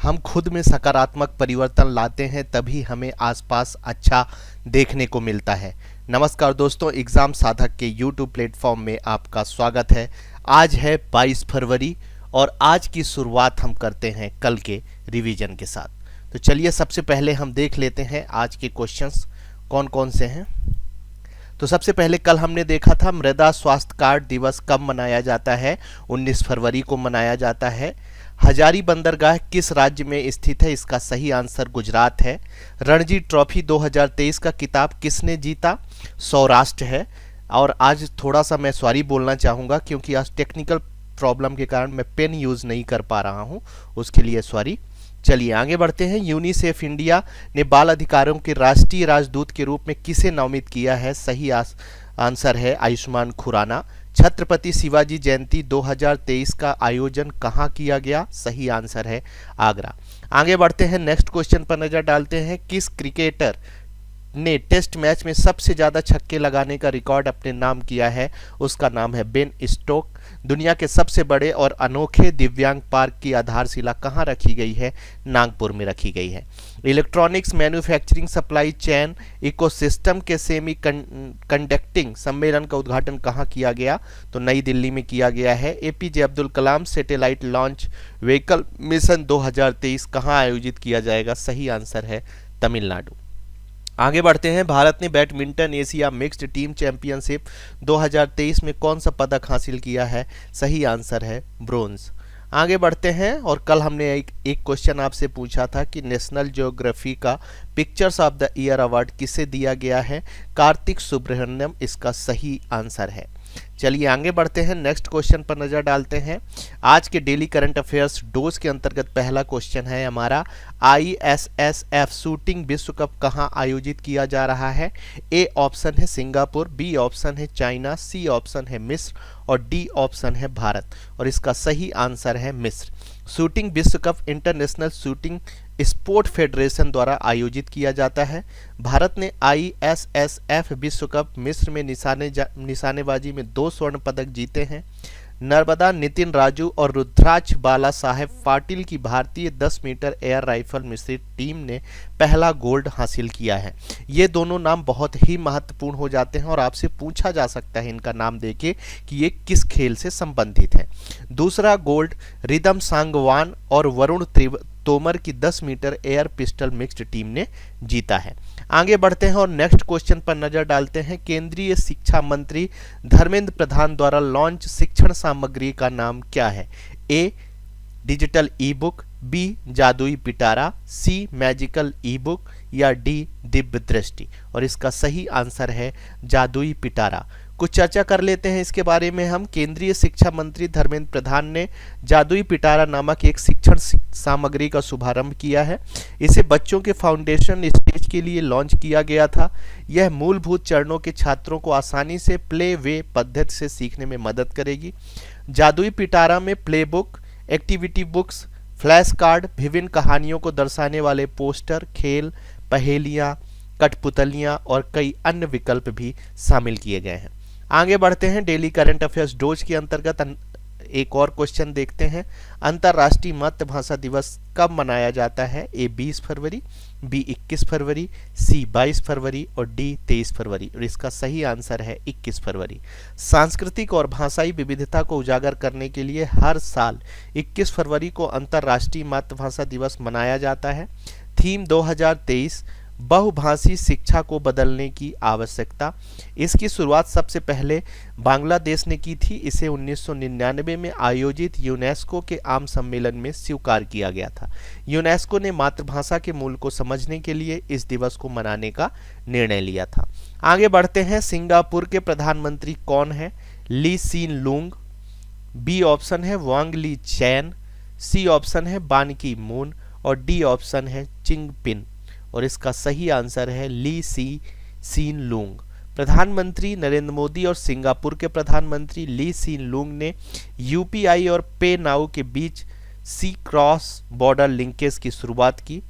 हम खुद में सकारात्मक परिवर्तन लाते हैं तभी हमें आसपास अच्छा देखने को मिलता है। नमस्कार दोस्तों, एग्ज़ाम साधक के यूट्यूब प्लेटफॉर्म में आपका स्वागत है। आज है 22 फरवरी और आज की शुरुआत हम करते हैं कल के रिवीजन के साथ। तो चलिए सबसे पहले हम देख लेते हैं आज के क्वेश्चंस कौन कौन से हैं। तो सबसे पहले कल हमने देखा था मृदा स्वास्थ्य कार्ड दिवस कब मनाया जाता है। 19 फरवरी को मनाया जाता है। हजारी बंदरगाह किस राज्य में स्थित है? इसका सही आंसर गुजरात है। रणजी ट्रॉफी 2023 का खिताब किसने जीता? सौराष्ट्र है। और आज थोड़ा सा मैं सॉरी बोलना चाहूँगा क्योंकि आज टेक्निकल प्रॉब्लम के कारण मैं पेन यूज़ नहीं कर पा रहा हूँ, उसके लिए सॉरी। चलिए आगे बढ़ते हैं। यूनिसेफ इंडिया ने बाल अधिकारों के राष्ट्रीय राजदूत के रूप में किसे नामित किया है? सही आंसर है आयुष्मान खुराना। छत्रपति शिवाजी जयंती 2023 का आयोजन कहाँ किया गया? सही आंसर है आगरा। आगे बढ़ते हैं, नेक्स्ट क्वेश्चन पर नजर डालते हैं। किस क्रिकेटर ने टेस्ट मैच में सबसे ज़्यादा छक्के लगाने का रिकॉर्ड अपने नाम किया है? उसका नाम है बेन स्टोक। दुनिया के सबसे बड़े और अनोखे दिव्यांग पार्क की आधारशिला कहाँ रखी गई है? नागपुर में रखी गई है। Electronics manufacturing supply chain ecosystem के सेमी कंडक्टिंग सम्मेलन का उद्घाटन कहाँ किया गया? तो नई दिल्ली में किया गया है। APJ Abdul Kalam satellite launch vehicle mission 2023 कहाँ आयोजित किया जाएगा? सही आंसर है तमिलनाडु। आगे बढ़ते हैं। भारत ने badminton Asia mixed team championship 2023 में कौन सा पदक हासिल किया है? सही आंसर है ब्रोंज। आगे बढ़ते हैं और कल हमने एक क्वेश्चन आपसे पूछा था कि नेशनल ज्योग्राफी का pictures of the year award किसे दिया गया है? कार्तिक सुब्रह्मण्यम इसका सही आंसर है। चलिए आगे बढ़ते हैं, नेक्स्ट क्वेश्चन पर नजर डालते हैं। आज के डेली करंट अफेयर्स डोज के अंतर्गत पहला क्वेश्चन है हमारा, ISSF शूटिंग विश्व कप कहाँ आयोजित किया जा रहा है? ए ऑप्शन है सिंगापुर, बी ऑप्शन है चाइना, सी ऑप्शन है मिस्र और डी ऑप्शन है भारत। और इसका सही आंसर है मिस्र। शूटिंग विश्व cup international shooting sport federation द्वारा आयोजित किया जाता है। भारत ने ISSF विश्व कप मिस्र में निशानेबाजी में 2 स्वर्ण पदक जीते हैं। नर्मदा नितिन राजू और रुद्राक्ष बाला साहेब पाटिल की भारतीय 10 मीटर एयर राइफल मिश्रित टीम ने पहला गोल्ड हासिल किया है। ये दोनों नाम बहुत ही महत्वपूर्ण हो जाते हैं और आपसे पूछा जा सकता है इनका नाम देके कि ये किस खेल से संबंधित है। दूसरा गोल्ड रिदम सांगवान और वरुण तोमर की 10 metre air pistol mixed team ने जीता है। आगे बढ़ते हैं और नेक्स्ट क्वेश्चन पर नजर डालते हैं। केंद्रीय शिक्षा मंत्री धर्मेंद्र प्रधान द्वारा लॉन्च शिक्षण सामग्री का नाम क्या है? ए डिजिटल ई बुक, बी जादुई पिटारा, सी मैजिकल ई बुक या डी दिव्य दृष्टि। और इसका सही आंसर है जादुई पिटारा। कुछ चर्चा कर लेते हैं इसके बारे में हम। केंद्रीय शिक्षा मंत्री धर्मेंद्र प्रधान ने जादुई पिटारा नामक एक शिक्षण सामग्री का शुभारंभ किया है। इसे बच्चों के फाउंडेशन स्टेज के लिए लॉन्च किया गया था। यह मूलभूत चरणों के छात्रों को आसानी से प्ले वे पद्धति से सीखने में मदद करेगी। जादुई पिटारा में play book, activity books, flash card, विभिन्न कहानियों को दर्शाने वाले पोस्टर, खेल, पहेलियाँ, कठपुतलियाँ और कई अन्य विकल्प भी शामिल किए गए हैं। आगे बढ़ते हैं। डेली करंट अफेयर्स डोज के अंतर्गत एक और क्वेश्चन देखते हैं। अंतर्राष्ट्रीय मातृभाषा दिवस कब मनाया जाता है? ए 20 फरवरी, बी 21 फरवरी, सी 22 फरवरी और डी 23 फरवरी। और इसका सही आंसर है 21 फरवरी। सांस्कृतिक और भाषाई विविधता को उजागर करने के लिए हर साल 21 फरवरी को अंतर्राष्ट्रीय मातृभाषा दिवस मनाया जाता है। थीम 2023 बहुभाषी शिक्षा को बदलने की आवश्यकता। इसकी शुरुआत सबसे पहले बांग्लादेश ने की थी। इसे 1999 में आयोजित यूनेस्को के आम सम्मेलन में स्वीकार किया गया था। यूनेस्को ने मातृभाषा के मूल को समझने के लिए इस दिवस को मनाने का निर्णय लिया था। आगे बढ़ते हैं। सिंगापुर के प्रधानमंत्री कौन है? Lee Hsien Loong, B option है वांग ली चैन, सी ऑप्शन है बान की मून और डी ऑप्शन है चिंगपिन। और इसका सही आंसर है ली सीन लूंग। प्रधानमंत्री नरेंद्र मोदी और सिंगापुर के प्रधानमंत्री ली सीन लूंग ने यूपीआई और पे नाउ के बीच सी क्रॉस बॉर्डर लिंकेज की शुरुआत की।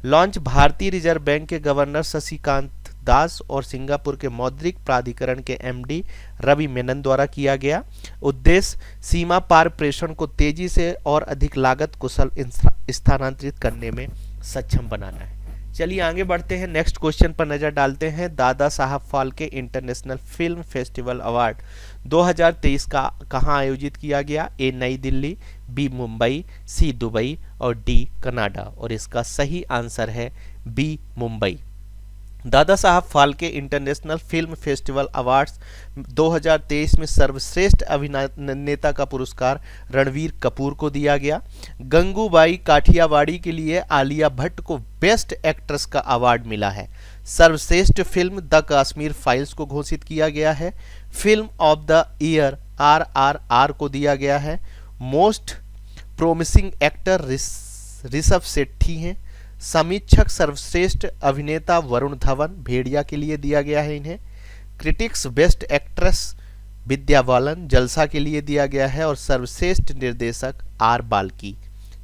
लॉन्च भारतीय रिजर्व बैंक के गवर्नर शक्तिकांत दास और सिंगापुर के मौद्रिक प्राधिकरण के एमडी रवि मेनन द्वारा किया गया। उद्देश्य सीमा पार प्रेषण को तेजी से और अधिक लागत कुशल स्थानांतरित करने में सक्षम बनाना है। चलिए आगे बढ़ते हैं, नेक्स्ट क्वेश्चन पर नजर डालते हैं। Dada Saheb Phalke international film festival award 2023 का कहां आयोजित किया गया? ए नई दिल्ली, बी मुंबई, सी दुबई और डी कनाडा। और इसका सही आंसर है B Mumbai. Dada Saheb Phalke international film festival awards 2023 में सर्वश्रेष्ठ अभिनेता का पुरस्कार रणवीर कपूर को दिया गया। गंगूबाई काठियावाड़ी के लिए आलिया भट्ट को बेस्ट एक्ट्रेस का अवार्ड मिला है। सर्वश्रेष्ठ फिल्म द कश्मीर फाइल्स को घोषित किया गया है। Film of the year RRR को दिया गया है। Most promising actor Rishabh Shetty हैं। समीक्षक सर्वश्रेष्ठ अभिनेता वरुण धवन भेड़िया के लिए दिया गया है इन्हें। Critics best actress Vidya Balan जलसा के लिए दिया गया है। और सर्वश्रेष्ठ निर्देशक R बाल्की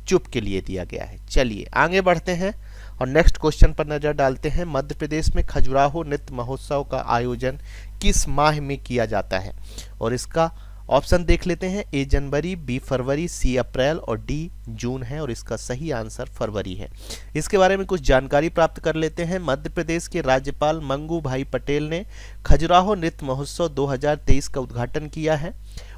चुप के लिए दिया गया है। चलिए आगे बढ़ते हैं और नेक्स्ट क्वेश्चन पर नजर डालते हैं। मध्य प्रदेश में खजुराहो नृत्य महोत्सव का आयोजन किस माह में किया जाता है? और इसका ऑप्शन देख लेते हैं। ए जनवरी, बी फरवरी, सी अप्रैल और डी जून है। और इसका सही आंसर फरवरी है। इसके बारे में कुछ जानकारी प्राप्त कर लेते हैं। मध्य प्रदेश के राज्यपाल मंगू भाई पटेल ने खजुराहो नृत्य महोत्सव 2023 का उद्घाटन किया है।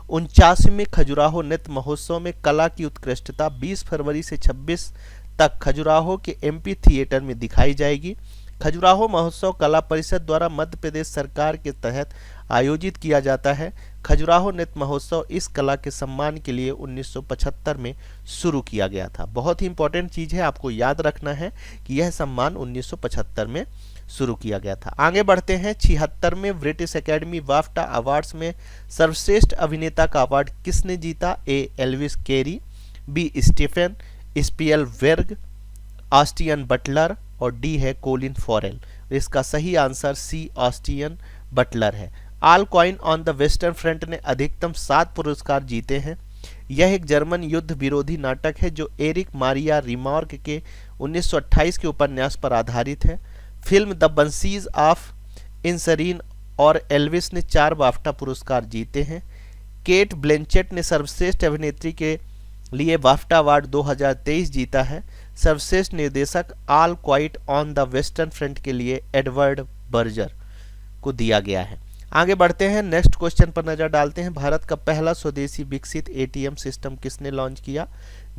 49वें खजुराहो नृत्य महोत्सव में कला की उत्कृष्टता 20 फरवरी से 26 तक खजुराहो के MP थिएटर में दिखाई जाएगी। खजुराहो महोत्सव कला परिषद द्वारा मध्य प्रदेश सरकार के तहत आयोजित किया जाता है। खजुराहो नृत्य महोत्सव इस कला के सम्मान के लिए 1975 में शुरू किया गया था। बहुत ही इंपॉर्टेंट चीज है, आपको याद रखना है कि यह सम्मान 1975 में शुरू किया गया था। आगे बढ़ते हैं। 76वें ब्रिटिश एकेडमी बाफ्टा अवार्ड्स में सर्वश्रेष्ठ अभिनेता का अवार्ड किसने जीता? A Elvis Carey, b Steven Spielberg, Austin Butler और डी है कोलिन फॉरेल। इसका सही आंसर सी ऑस्टियन बटलर है। All Quiet on the Western Front ने अधिकतम 7 पुरस्कार जीते हैं। यह एक जर्मन युद्ध विरोधी नाटक है जो एरिक मारिया रिमार्क के 1928 के उपन्यास पर आधारित है। फिल्म द बंसीज ऑफ इनसरीन और एल्विस ने 4 बाफ्टा पुरस्कार जीते हैं। केट ब्लैंचेट ने सर्वश्रेष्ठ अभिनेत्री के लिए बाफ्टा अवार्ड 2023 जीता है। सर्वश्रेष्ठ निर्देशक all quite on the Western front के लिए एडवर्ड बर्जर को दिया गया है। आगे बढ़ते हैं, नेक्स्ट क्वेश्चन पर नजर डालते हैं। भारत का पहला स्वदेशी विकसित ATM सिस्टम किसने लॉन्च किया?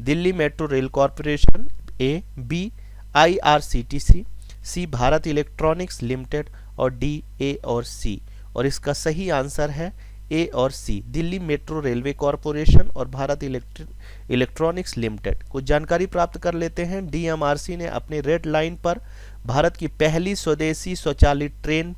दिल्ली मेट्रो रेल कॉरपोरेशन, ए, बी IRCTC, सी भारत इलेक्ट्रॉनिक्स लिमिटेड और डी ए और सी। और इसका सही आंसर है ए और सी, दिल्ली मेट्रो रेलवे कॉरपोरेशन और भारत इलेक्ट्रॉनिक्स लिमिटेड। कुछ जानकारी प्राप्त कर लेते हैं। DMRC ने अपने रेड लाइन पर भारत की पहली स्वदेशी स्वचालित ट्रेन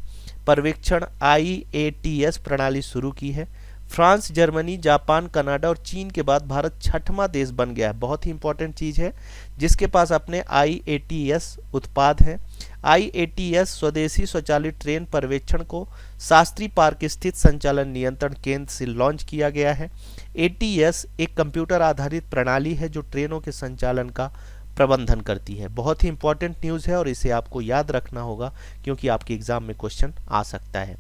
पर्यवेक्षण IATS प्रणाली शुरू की है। फ्रांस, जर्मनी, जापान, कनाडा और चीन के बाद भारत 6वां देश बन गया है। बहुत ही इंपॉर्टेंट चीज है जिसके पास अपने IATS उत्पाद है। IATS स्वदेशी स्वचालित ट्रेन पर्यवेक्षण को शास्त्री पार्क स्थित संचालन नियंत्रण केंद्र से लॉन्च किया गया है। ATS एक कंप्यूटर आधारित प्रणाली है जो ट्रेनों के संचालन का प्रबंधन करती है। बहुत ही इंपॉर्टेंट न्यूज़ है और इसे आपको याद रखना होगा क्योंकि आपके एग्जाम में क्वेश्चन आ सकता है।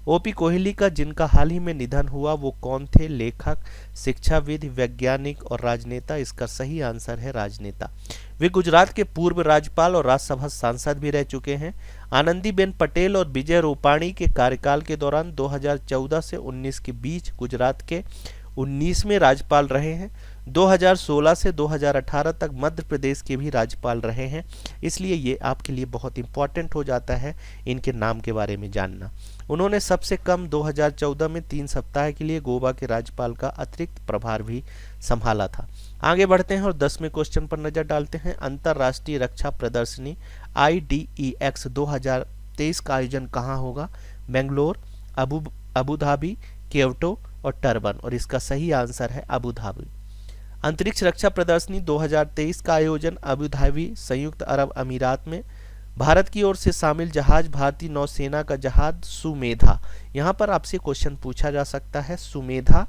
OP कोहली का जिनका हाल ही में निधन हुआ वो कौन थे? लेखक, शिक्षाविद, वैज्ञानिक और राजनेता। इसका सही आंसर है राजनेता। वे गुजरात के पूर्व राज्यपाल और राज्यसभा सांसद भी रह चुके हैं। आनंदीबेन पटेल और विजय रूपाणी के कार्यकाल के दौरान 2014 से 19 के बीच गुजरात के 19वें राज्यपाल रहे हैं। 2016 से 2018 तक मध्य प्रदेश के भी राज्यपाल रहे हैं। इसलिए ये आपके लिए बहुत इंपॉर्टेंट हो जाता है इनके नाम के बारे में जानना। उन्होंने सबसे कम 2014 में 3 सप्ताह के लिए गोवा के राज्यपाल का अतिरिक्त प्रभार भी संभाला था। आगे बढ़ते हैं और 10वें क्वेश्चन पर नजर डालते हैं। अंतर्राष्ट्रीय रक्षा प्रदर्शनी IDEX 2023 का आयोजन कहाँ होगा? बेंगलोर, अबू धाबी, क्योटो और टर्बन। और इसका सही आंसर है अबू धाबी। अंतरिक्ष रक्षा प्रदर्शनी 2023 का आयोजन अबू धाबी, संयुक्त अरब अमीरात में। भारत की ओर से शामिल जहाज भारतीय नौसेना का जहाज सुमेधा। यहाँ पर आपसे क्वेश्चन पूछा जा सकता है सुमेधा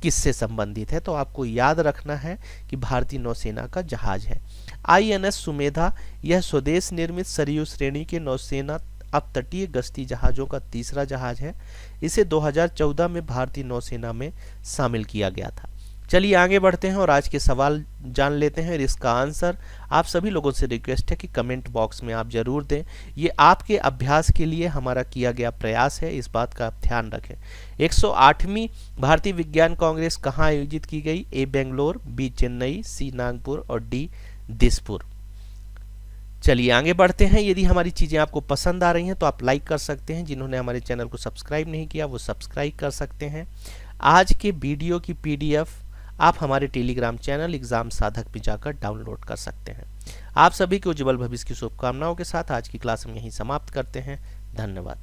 किससे संबंधित है, तो आपको याद रखना है कि भारतीय नौसेना का जहाज है। INS सुमेधा यह स्वदेश निर्मित सरयू श्रेणी के नौसेना अब तटीय गश्ती जहाज़ों का तीसरा जहाज है। इसे 2014 में भारतीय नौसेना में शामिल किया गया था। चलिए आगे बढ़ते हैं और आज के सवाल जान लेते हैं और इसका आंसर आप सभी लोगों से रिक्वेस्ट है कि कमेंट बॉक्स में आप जरूर दें। ये आपके अभ्यास के लिए हमारा किया गया प्रयास है, इस बात का आप ध्यान रखें। 108वीं भारतीय विज्ञान कांग्रेस कहाँ आयोजित की गई? ए बेंगलोर, बी चेन्नई, सी नागपुर और डी दिसपुर। चलिए आगे बढ़ते हैं। यदि हमारी चीज़ें आपको पसंद आ रही हैं तो आप लाइक कर सकते हैं। जिन्होंने हमारे चैनल को सब्सक्राइब नहीं किया वो सब्सक्राइब कर सकते हैं। आज के वीडियो की PDF आप हमारे टेलीग्राम चैनल एग्जाम साधक पे जाकर डाउनलोड कर सकते हैं। आप सभी को उज्जवल भविष्य की शुभकामनाओं के साथ आज की क्लास हम यहीं समाप्त करते हैं। धन्यवाद।